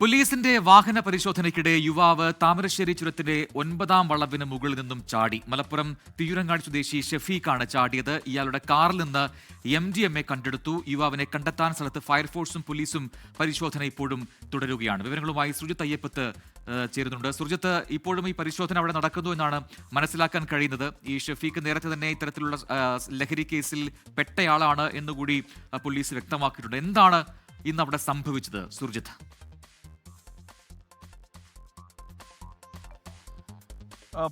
പോലീസിന്റെ വാഹന പരിശോധനയ്ക്കിടെ യുവാവ് താമരശ്ശേരി ചുരത്തിന്റെ 9ാം വളവിന് മുകളിൽ നിന്നും ചാടി. മലപ്പുറം തിരൂരങ്ങാടി സ്വദേശി ഷഫീഖാണ് ചാടിയത്. ഇയാളുടെ കാറിൽ നിന്ന് MDMA കണ്ടെടുത്തു. യുവാവിനെ കണ്ടെത്താൻ സ്ഥലത്ത് ഫയർഫോഴ്സും പോലീസും പരിശോധന ഇപ്പോഴും തുടരുകയാണ്. വിവരങ്ങളുമായി സുജിത്ത് അയ്യപ്പത്ത് ചേരുന്നുണ്ട്. സുജിത്ത്, ഇപ്പോഴും ഈ പരിശോധന അവിടെ നടക്കുന്നു എന്നാണ് മനസ്സിലാക്കാൻ കഴിയുന്നത്. ഈ ഷഫീഖ് നേരത്തെ തന്നെ ഇത്തരത്തിലുള്ള ലഹരി കേസിൽ പെട്ടയാളാണ് എന്നുകൂടി പോലീസ് വ്യക്തമാക്കിയിട്ടുണ്ട്. എന്താണ് ഇന്ന് അവിടെ സംഭവിച്ചത് സുർജിത്ത്?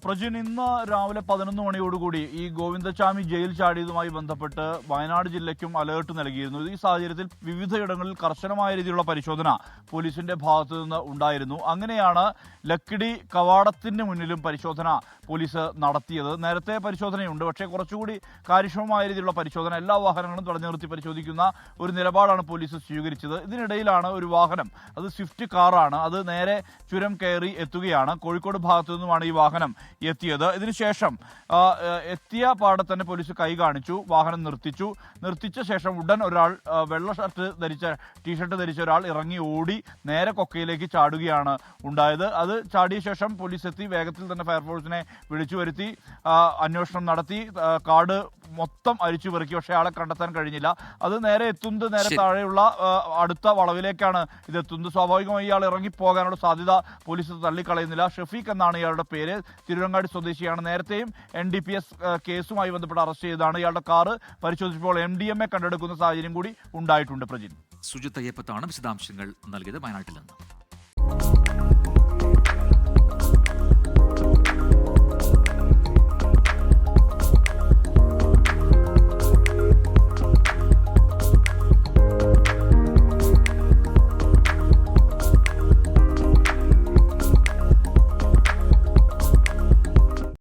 പ്രജിൻ, ഇന്ന് രാവിലെ 11 മണിയോടുകൂടി ഈ ഗോവിന്ദച്ചാമി ജയിൽ ചാടിയതുമായി ബന്ധപ്പെട്ട് വയനാട് ജില്ലയ്ക്കും അലേർട്ട് നൽകിയിരുന്നു. ഈ സാഹചര്യത്തിൽ വിവിധയിടങ്ങളിൽ കർശനമായ രീതിയിലുള്ള പരിശോധന പോലീസിന്റെ ഭാഗത്തു നിന്ന് ഉണ്ടായിരുന്നു. അങ്ങനെയാണ് ലക്കിടി കവാടത്തിന് മുന്നിലും പരിശോധന പോലീസ് നടത്തിയത്. നേരത്തെ പരിശോധനയുണ്ട്, പക്ഷേ കുറച്ചുകൂടി കാര്യക്ഷമമായ രീതിയിലുള്ള പരിശോധന, എല്ലാ വാഹനങ്ങളും തടഞ്ഞു നിർത്തി പരിശോധിക്കുന്ന ഒരു നിലപാടാണ് പോലീസ് സ്വീകരിച്ചത്. ഇതിനിടയിലാണ് ഒരു വാഹനം, അത് സ്വിഫ്റ്റ് കാറാണ്, അത് നേരെ ചുരം കയറി എത്തുകയാണ്. കോഴിക്കോട് ഭാഗത്തു നിന്നുമാണ് ഈ വാഹനം എത്തിയത്. ഇതിനുശേഷം എത്തിയ പാടെ തന്നെ പോലീസ് കൈ കാണിച്ചു, വാഹനം നിർത്തിച്ച ശേഷം ഉടൻ ഒരാൾ വെള്ള ടീഷർട്ട് ധരിച്ച ഒരാൾ ഇറങ്ങി ഓടി നേരെ കൊക്കയിലേക്ക് ചാടുകയാണ് ഉണ്ടായത്. അത് ചാടിയ ശേഷം പോലീസ് എത്തി, വേഗത്തിൽ തന്നെ ഫയർഫോഴ്സിനെ വിളിച്ചു വരുത്തി അന്വേഷണം നടത്തി. കാട് മൊത്തം അരിച്ചു പെറുക്കി, പക്ഷേ ആളെ കണ്ടെത്താൻ കഴിഞ്ഞില്ല. അത് നേരെ താഴെയുള്ള അടുത്ത വളവിലേക്കാണ് ഇതെത്തുന്നത്. സ്വാഭാവികമായി ഇയാൾ ഇറങ്ങിപ്പോകാനുള്ള സാധ്യത പോലീസ് തള്ളിക്കളയുന്നില്ല. ഷഫീഖ് എന്നാണ് ഇയാളുടെ പേര്. തിരുവനങ്ങാടി സ്വദേശിയാണ്. നേരത്തെയും NDPS കേസുമായി ബന്ധപ്പെട്ട് അറസ്റ്റ് ചെയ്തതാണ്. ഇയാളുടെ കാറ് പരിശോധിച്ചപ്പോൾ MDMA കണ്ടെടുക്കുന്ന സാഹചര്യം കൂടി ഉണ്ടായിട്ടുണ്ട്. പ്രജിൻ, സുജിത്ത് അയ്യപ്പത്താണ് വിശദാംശങ്ങൾ നൽകിയത് വയനാട്ടിൽ നിന്ന്.